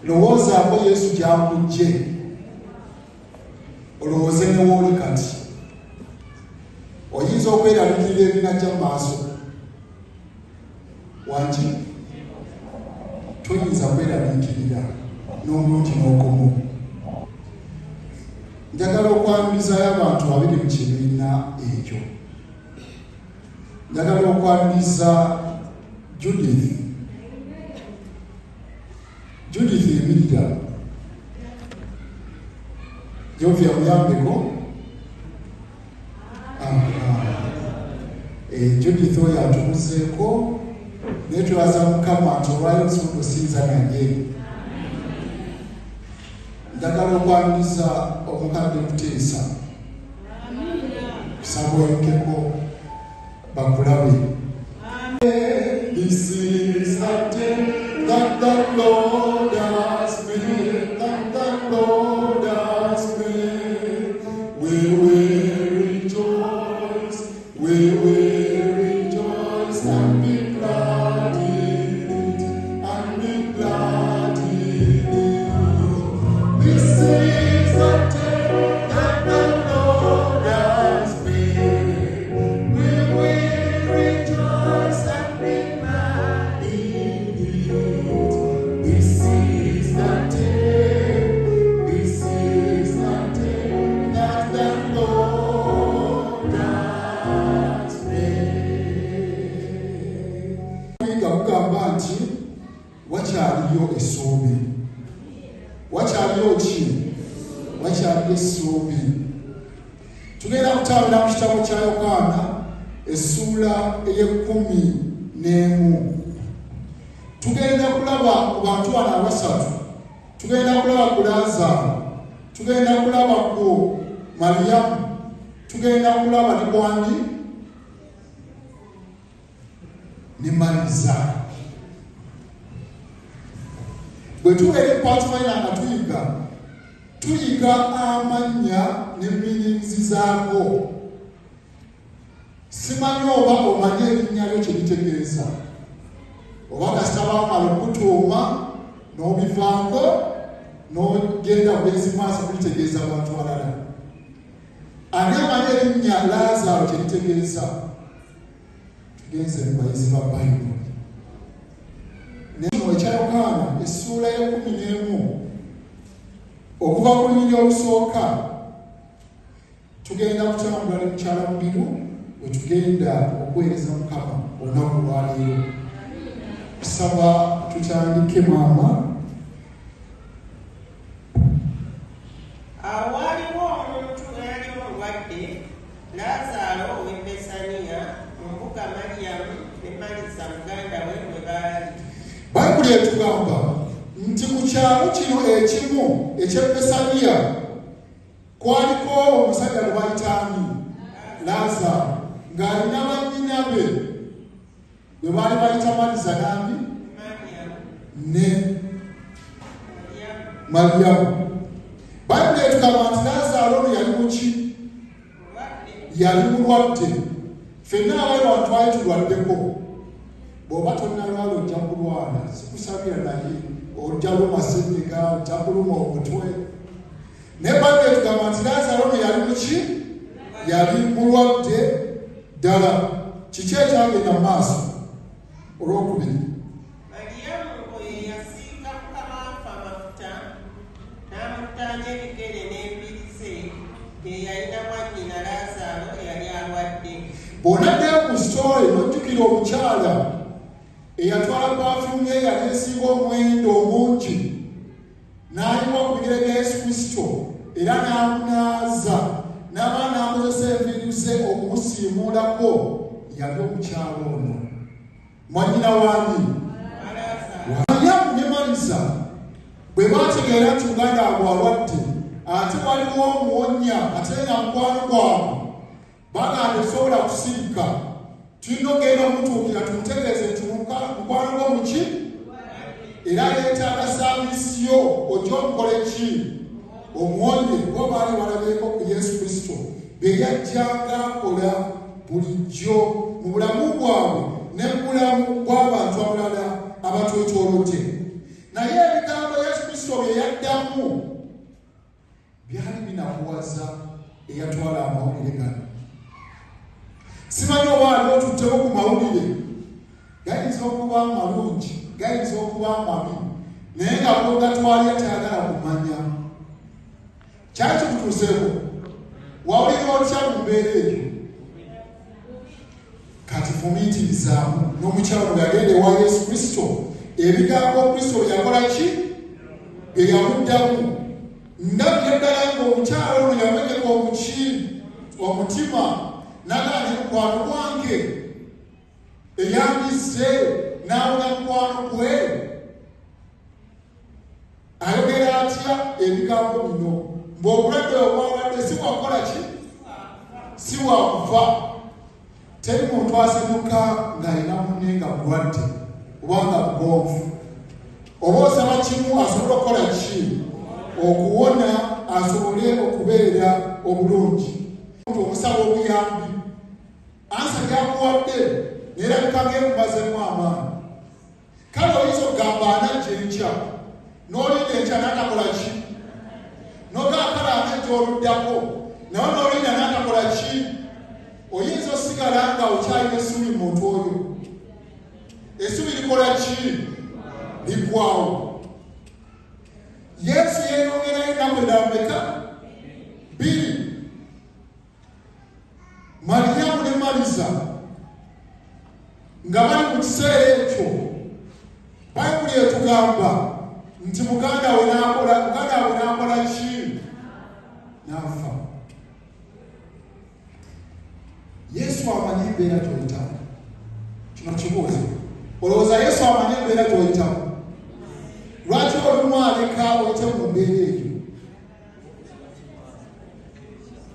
lowoozaako Yesu gy'akujje olowooze ne wooli kati. Oyinza okweraliikirira ebinajja mu maaso wangi toyinza kweraliikirira n'omulundi n'ogumu. Njagala okwanirizayo abantu abiri mu kibiina ekyo. Njagala okwaniriza Judith emirira Jovia muyambeko. Judith oyo atubuzeeko naye twebaza Mukama nti olwayo osobola osinza naye. Njagala okwaniriza omukadde Kuteesa kusabwenkeko bakulabe. This is the day that the Lord has made, that the Lord has made. We will rejoice, we will rejoice and be glad in it, and be glad in it. This is the day that the Lord has made. We will rejoice and be glad in it. This is the day, this is the day that the Lord has made. Kugamba nti wakyaliyo essuubi. Wakyaliyo ki? Wakyaliyo essuubi. Tugenda kutambula mu kitabo kya Yokaana essuula ey'11. Tugenda kulaba ku bantu bano abasatu. Tugenda kulaba ku Laazaalo, tugenda kulaba ku Maliyamu, tugenda kulaba ne kwani ne Maliza. Bwe tubeera kwatumayina nga tuyiga amannya ne meanings zaako. Simanyi oba omanyi erinnya lyo kye litegeeza, oba kasita baamala okutuuma n'obivaako n'ogenda bwezi maaso kulitegeeza abantu balala. Ani amanyi erinnya Laazaalo kye litegeeza? Tugenze mu bayizi ba Bayibuli. Naye ekya Yokaana essuula y'11 okuva ku lunyiriri olusooka tugenda kutambula ne mukyala Mubiru we tugenda okuweereza Mukama olunaku lwaleero. Kusaba tutandike maama. Waliwo omuntu eyali omulwadde Laazaalo ow'e Besaniya mu mbuga Maliyamu ne Maliza muganda we mwe baali. Bayibuli etugamba nti ku kyalo kino ekimu eky'e Besaniya kwaliko omusajja gwe bayitaani Laazaalo ng'alina bannyina be bwe baali bayita Maliza nambi ne Maliyamu. Bayibuli etugamba nti Laazaalo ono yali muki? Yali mulwadde. Ffenna abaali bantu twali tulwaddeko. Bw'oba tonnalwala ojja kulwala, sikusabira naye ojja luma ssenyiga, ojja kuluma omutwe. Naye Bayibuli etugamba nti Laazaalo ono yali muki? Yali mulwadde ddala. Kiki ekyagenda mu maaso? Olwokubiri, Maliyamu oyo yasiika Mukama wafe amafuta n'amuttaanya ebigere n'embiri ze yeyalina mwannyina Laazaalo eyali alwadde. bw'onaddayo ku sitole n'ojjukira omukyala eyatwala pafyumu ye yali esinga omuwendo omungi n'ayiwa ku bigere bya Yesu Kristo era n'amunaaza n'abaana n'akozesa enviiri ze okumusiimuulako. Yali omukyala ono mwannyina wani? Maliyamu ne Maliza bwe baategeera nti muganda waabwe alwadde ate waliwo omuwonya ate nga mukwano gwabwe, bagamba tosobola kusirika, tulina ogenda omutuukira tumutegeeze nti mukwano gw'omuki era yeetaaga saaviisi yo ojja omukole ki? Omuwonye. Bo baali balabyeko ku Yesu Kristo bye yajjanga akola bulijjo mu bulamu bwabwe ne mu bulamu bw'abantu abalala abatwetoolodde. Naye ebigambo Yesu Kristo yaddamu byali binakuwaza eyatwala amawulire gano. Simanyi oba aliwo tutteko ku mawulire, gayinza okuba amalungi, gayinza okuba amabi, naye nga bwogatwalya tayagala kumanya. Kyali kikutuuseeko, wawulira otya mu mbeera eyo? Kati fumiitirizaamu n'omukyalo bwe yagenda ewa Yesu Kristo, ebigambo Kristo bye yakola ki? Bye yamuddamu. Ndabye ddala ng'omukyalo ono yamenyeka omutima n'agaana mukwano gwange eyambise n'awona mukwano gwe. Ayogera atya ebigambo bino? Ng'obulwadde obwalwadde si wakukola ki? Si wakufa. Teri muntu asanyuka ng'alina munne nga mulwadde oba nga mugonvu. Oba osaba kimu asobole okukola ki? Okuwona, asobole okubeera obulungi. Omusaba obuyambi, ansa gyakuwadde n'erabika ng'ekubazemu amaanyi. Kale oyinza okugamba anajja enkya, n'olinda enkya n'atakola ki? N'ogaakala anajja oluddako, nawe n'olinda n'atakola ki? Oyinza osigala nga okyalina essubi mu muntu oyo. Essubi likola ki? Ligwawo. Yesu yeeyongerayo ennaku endala mmeka? 2. Maliyamu ne Maliza nga bali mu kiseera ekyo, Bayibuli etugamba nti muganda we n'akola ki? N'afa. Yesu amanyi embeera gy'oyitamu. Kino kibuuzo. Olowooza Yesu amanyi embeera gy'oyitamu? Lwaki olumu aleka oyite mu mbeera eyo?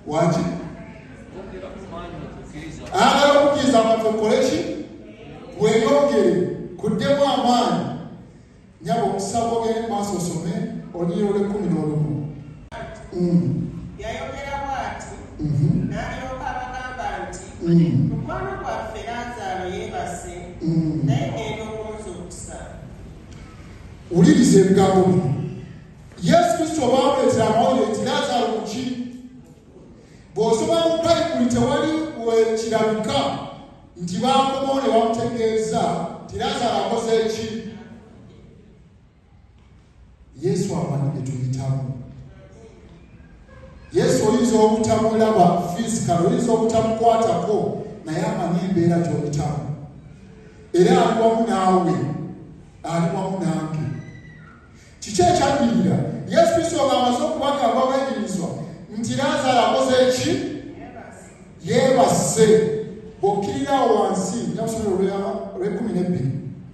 Waki? Agala okukkiriza abantu okole ki? Weeyongere, kuddemu amaanyi. Nyaba okusaba ogende mu maaso osome Olunyiriro lw'11. Yayogera bw'ati, n'alyoka abagamba nti, mukwano gwaffe Laazaalo yeebase, naye genda okumuzuukusa. Wuliriza ebigambo bino. Yesu Kristo baamuleetera amawulire nti Laazaalo muki? Bw'osoma mu Bayibuli tewali wekirabika nti baakomawo ne bamutegeeza nti Laazaalo akoze ki? Yesu amanyi bye tuyitamu. Yesu oyinza obutamulaba fisikali, oyinza obutamukwatako, naye amanyi embeera gy'oyitamu. Era ali wamu naawe, ali wamu nange. Kiki ekyaddirira? Yesu Kristo ng'amaze okubagamba abayigirizwa nti Laazaalo akoze ki? Yeebase. Bw'okkirirawo wansi, njakusomera olw'12.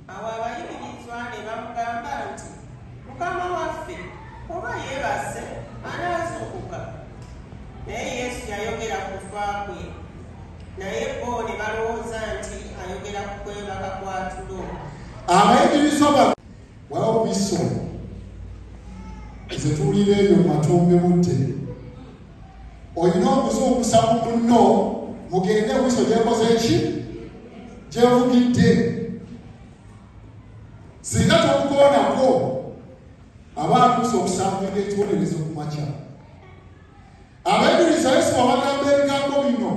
Awo abayigirizwa ne bamugamba nti, Mukama waffe, oba yeebase, anaazuukuka. Naye Yesu yayogera ku kufa kwe, naye bo ne balowooza nti ayogera ku kwebaka kwa tulo. Abayigirizwa waliwo biso ze tuwulira ebyo mu matumbe budde. Olina okuzuukusa mu munno, mugende ebiso gyekoze ki? Gyevugidde. Singa tomukoonako, aba atuuse okusanga ekibonerezo ku makya. Abayigiriza Yesu babagamba ebigambo bino,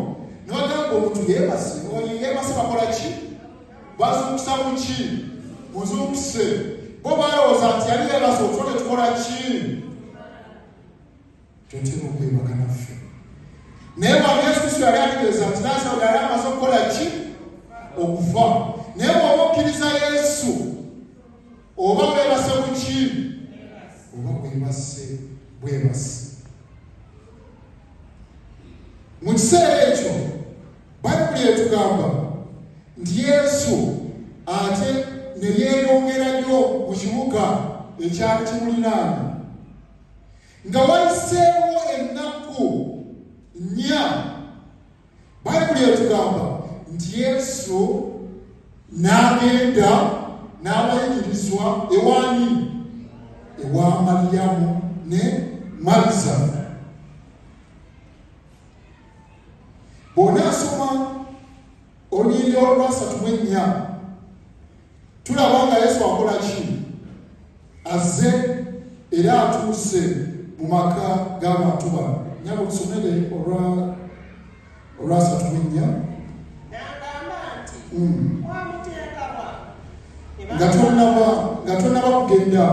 ne bagamba omuntu yeebase. Oyo yeebase bakola ki? Bazuukusa mu ki? Muzuukuse. Bo balowooza nti yali yeebase otwo ne tukola ki? Twetera okwebaka naffe. Naye wano Yesu Kristo yali ategeeza nti Laazaalo yali amaze okukola ki? Okufa. Naye bw'oba okkiriza Yesu, oba weebase mu ki? Oba bwebase. Mu kiseera ekyo Bayibuli etugamba nti Yesu ate ne yeeyongerayo mu kibuga ekyali kimuliraanye. Nga wayiseewo ennaku 4, Bayibuli etugamba nti Yesu n'agenda n'abayigirizwa ewaani? Ewa Maliyamu ne Maliza. Bw'onaasoma Olunyiriro tulaba nga Yesu akola ki? Azze era atuuse mu maka g'abantu bano. Nyabo tusomere olwasatu mu nnya. N'agamba nti wamuteekawa nga tonnaba kugenda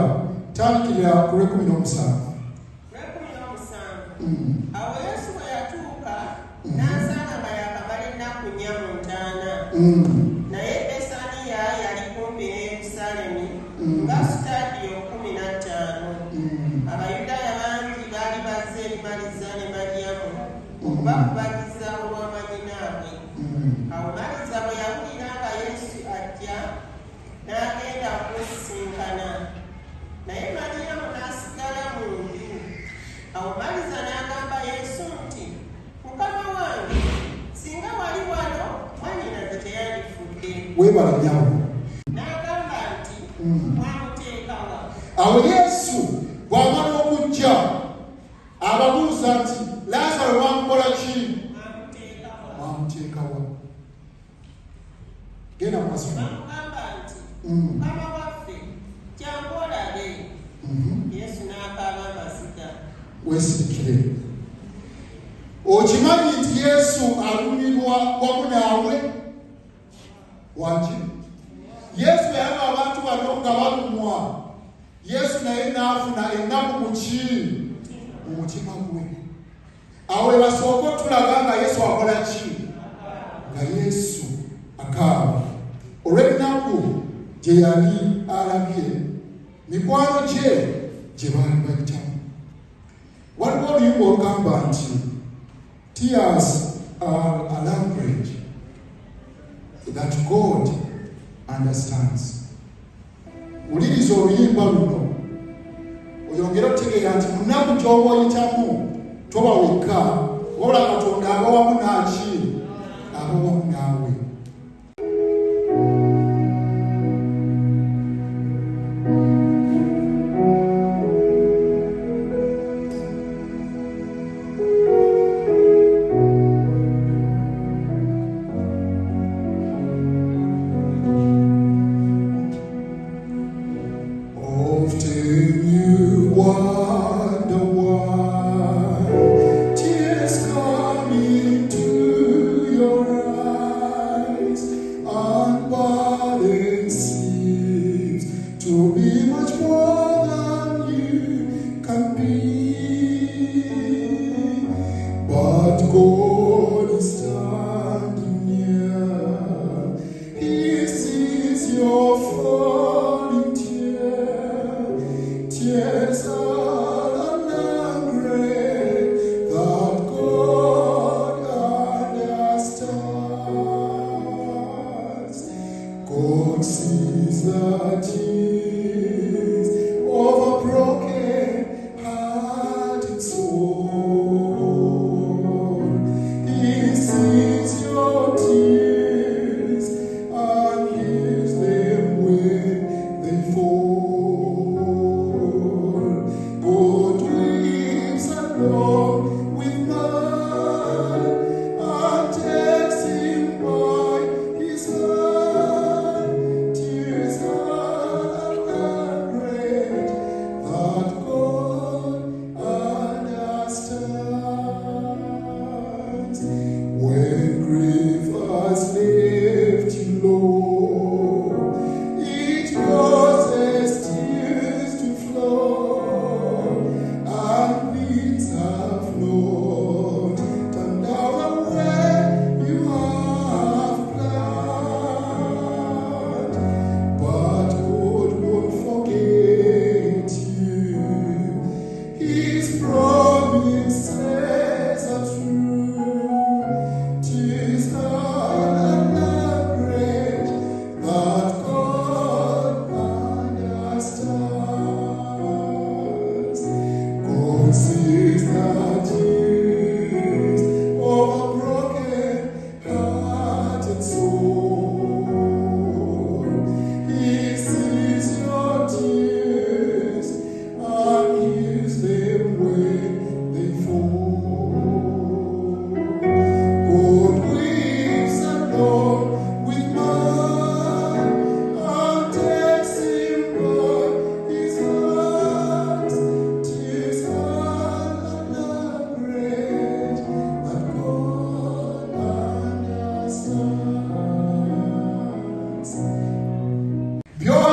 tandikirira ku lw'17. Awo Yesu bwe yatuuka n'asanga nga yakamala ennaku 4 mu ntaana. Naye Besaniya yali kumpi ne Yerusaalemi nga sitadiyo 15. Abayudaaya bangi baali bazze eri Maliza ne Maliyamu okubakubagiza olw'amanyinaabwe. Awo Maliza bwe yawulira nga Yesu ajja n'agenda okumusisinkana, naye Maliyamu n'asigala mu nju. Awo Maliza n'agamba Yesu nti, Mukama wange, singa wali wano mwannyinaze teyandifudde. Weebala nyawo. N'agamba nti mwamuteekawa. Awo Yesu bw'amala okujja ababuuza nti, Laazalo bamukola ki? Mwamuteekawa. Genda mu maaso. Bamugamba nti, Mukama waffe, jjangu olabe. Yesu n'akaaba amasiga. Weesirikire. Okimanyi nti Yesu alumirwa wamu naawe? Waki? Yesu yalaba abantu bano nga balumwa. Yesu naye n'afuna ennaku mu ki? Mu mutima gwe. Awo ebasooka otulaga nga Yesu akola ki? Nga Yesu akaaba. Olw'ennaku gye yali alabye, mikwano gye gye baali bayitamu. Waliwo oluyimba olugamba nti tears are a language that God understands. Wuliriza oluyimba luno oyongere otegeera nti mu nnaku gy'oba oyitamu toba wekka, wabula Katonda aba wamu naki? Aba wamu naawe. God sees the tears.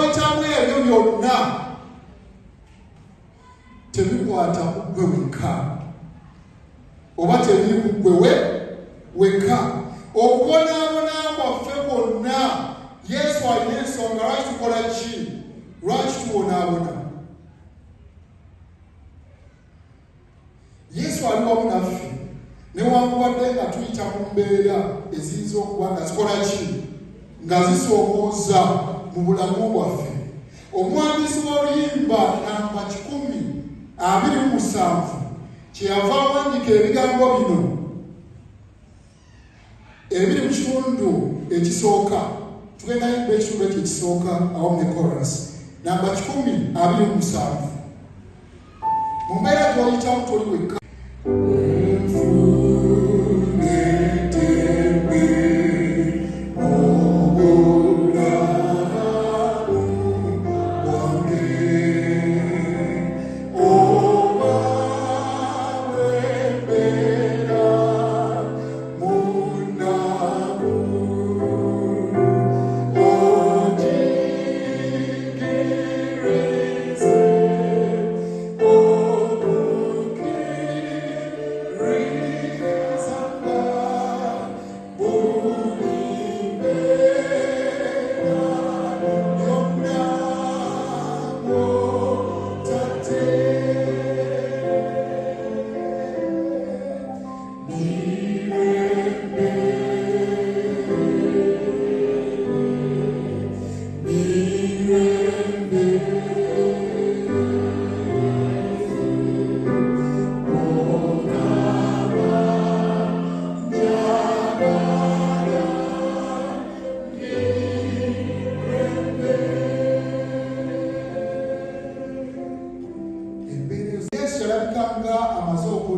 by'oyitamu ebyo byonna tebikwata ku ggwe wekka oba tebiri ku ggwe wekka. Okubonaabona kwaffe kwonna Yesu alina ensonga lwaki tukola ki? Lwaki tubonaabona? Yesu ali wamu naffe newankubadde nga tuyita mu mbeera eziyinza okuba nga zikola ki? Nga zisoomooza mu bulamu bwaffe. Omuwandiisi w'oluyimba namba 127 kyeyava awandiika ebigambo bino ebiri mu kitundu ekisooka. Tugenda yimba ekitundu ekyo ekisooka awamu ne chorus. Namba 127. Mu mbeera gy'oyitamu toli wekka.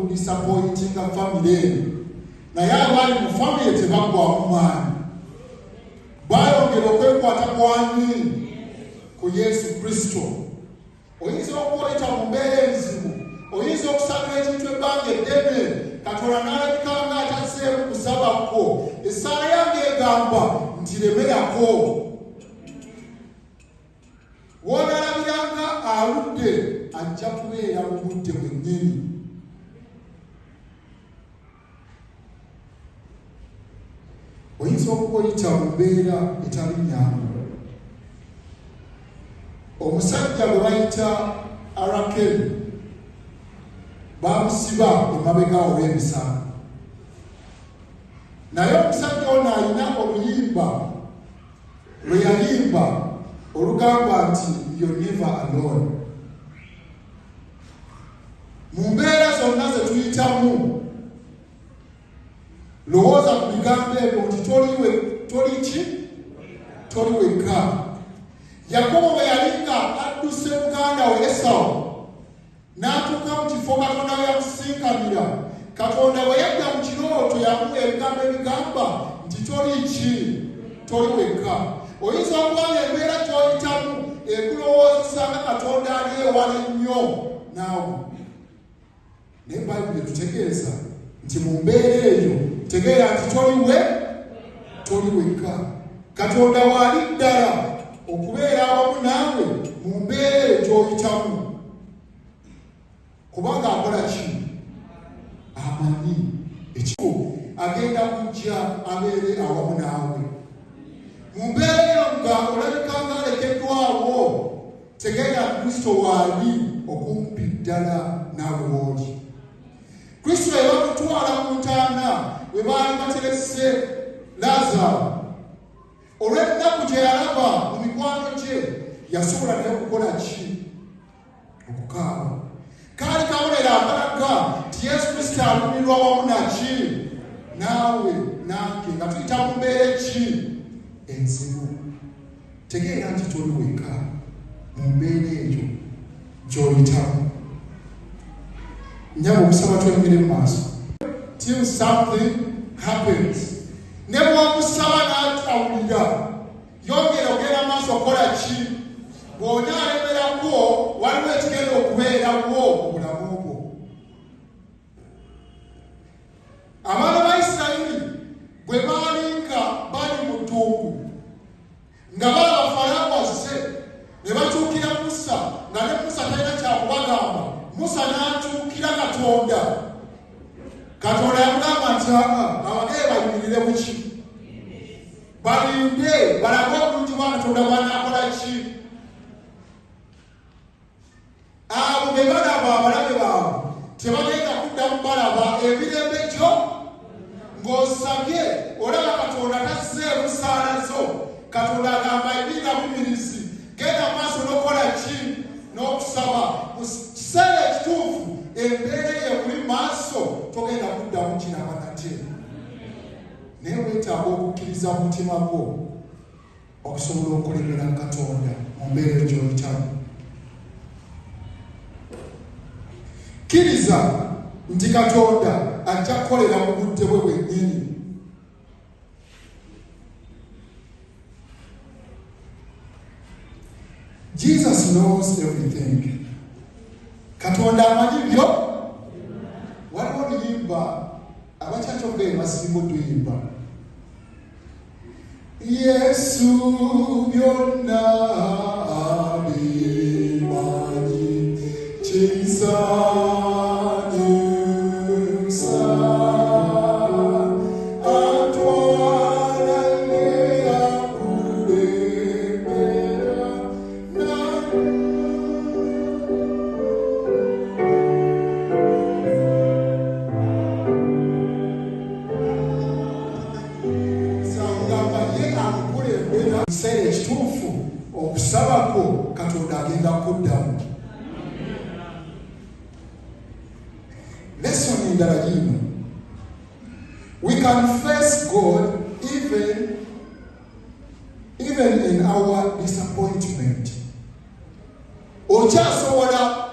Disappointing family. Naye abali mu family tebaggwamu maanyi. Bayongera okwekwata kwani ku Yesu Kristo. Oyinza okuwoleta mu mbeera enzibu. Oyinza okusabira ekintu ebbanga eddene. Katonda n'alabika nga ataseemu kusabako. Essaala yange egamba nti lemerako. W'onaalabiranga aludde ajja kubeera mu budde bwennyini. Oyinza okukoyita mu mbeera etali nnyangu. Omusajja gwe bayita Arakeli bamusiba emabega olw'emisango. Naye omusajja ono alina oluyimba lwe yayimba olugamba nti you're never alone. Mu mbeera zonna ze tuyitamu lowooza ku bigambo ebyo nti toli wekka. Yakobo bwe yali nga adduse muganda we Esawu n'atuuka mu kifo Katonda we yamusinkanira, Katonda bwe yadda mu kirooto yamuwa ebigambo ebigamba nti toli wekka. Oyinza okubanga embeera gy'oyitamu ekulowoozesa nga Katonda ali ewala ennyo naawe. Naye Bayibuli etutegeeza nti mu mbeera eyo tegeera nti toli wekka. Katonda waali ddala okubeera awamu naawe mu mbeera gy'oyitamu. Kubanga akola ki? Amanyi ekiko agenda kujja abeere awamu naawe. Mu mbeera eyo nga olabika nga alekeddwawo, tegeera Kristo waali okumpi ddala naawe wooli. Kristo ye bamutwala mu ntaana bwe baali baterese Laazaalo. Olw'ennaku gye yalaba mu mikwano gye yasobola naye okukola ki? Okukaaba. Kaali kabonero akalaga nti Yesu Kristo alumirirwa wamu naki? Naawe nange nga tuyita mu mbeera ki? Enzibu. Tegeera nti toli wekka mu mbeera egyo gy'oyitamu. Nyaba okusaba twengere mu maaso. Till something happens. Ne bw'okusaba n'atawulira, yongera ogenda maaso okola ki? Bw'onaalemerako waliwo ekigenda okubeerawo mu bulamu bwo. Abaana ba Isirayiri bwe baali nga bali mu ttuntu nga balaba Falaawo azze ne bakyukira Musa nga ne Musa talina kyakubagamba. Musa n'akyukira Katonda. Katonda yamugamba nti abagere bayimirire mu ki? Balinde balage obulungi bwa Katonda bw'anaakola ki? Abo be balaba abalabe baabwe tebagenda kuddamu balaba emirembe gyo ng'osabye olaba Katonda tasseemu ssaala zo. Katonda agamba ebinga bumirizi genda mu maaso n'okola ki? N'okusaba mu kiseera ekituufu embeera ekuli maaso togenda kuddamu kiraba nate. Naye weetaaga okukkiriza mu mutima gwo okusobola okulemera Katonda mu mbeera gy'oyitamu. Kkiriza nti Katonda ajja kukolera mu budde bwe bwennyini. Jesus knows everything. Katonda amanyi byo. Waliwo oluyimba abakyatogere basinga otuyimba. Yesu byonna abimanyi kinsanyusa atwala ne akulembera kiseera ekituufu okusabako Katonda agenda kuddamu. Lesson endala yino. We can face God even in our disappointment. Okyasobola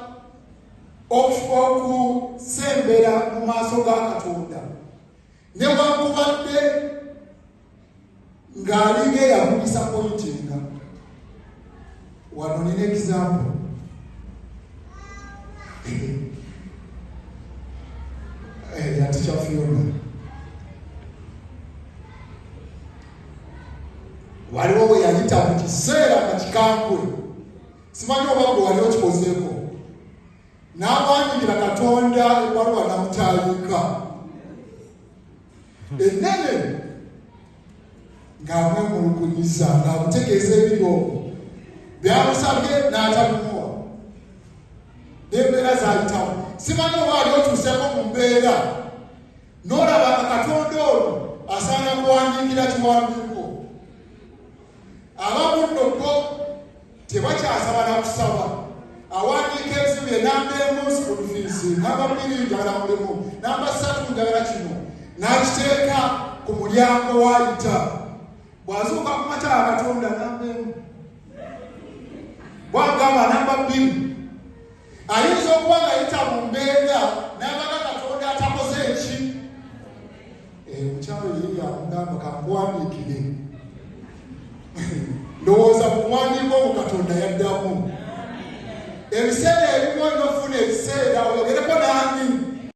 okusembera mu maaso ga Katonda newankubadde ng'alinga eyakudisappointinga. Wano nina example. Yatica Fiona. Waliwo bwe yayita mu kiseera nga kikambwe. Simanyi oba gwe wali okikozeeko. N'awandiikira Katonda ebbaluwa n'amutaalika. Ennene ng'amwemulugunyiza ng'amutegeeza ebiro byamusabye n'atabimuwa. N'embeera z'ayitamu. Simanyi oba ali otuuseeko mu mbeera n'olaba nga Katonda ono asaana kuwandiikira kiwandiiko. Abamu nno bo tebakyasaba na kusaba. Awandiika ebizibu bye namba emu school fees, namba 2 njagala mulimu, namba 3 njagala kino. N'akiteeka ku mulyango w'ayita. Bw'azuuka ku makya Katonda namba emu. Bw'agamba namba 2. Ayinza okuba ng'ayita mu mbeera n'abaga Katonda atakoze eki. Mukyalo ye yamugamba kankuwandiikire. Ndowooza ku muwandiiko ogwo Katonda yaddamu. Ebiseera ebimu olina ofuna ebiseera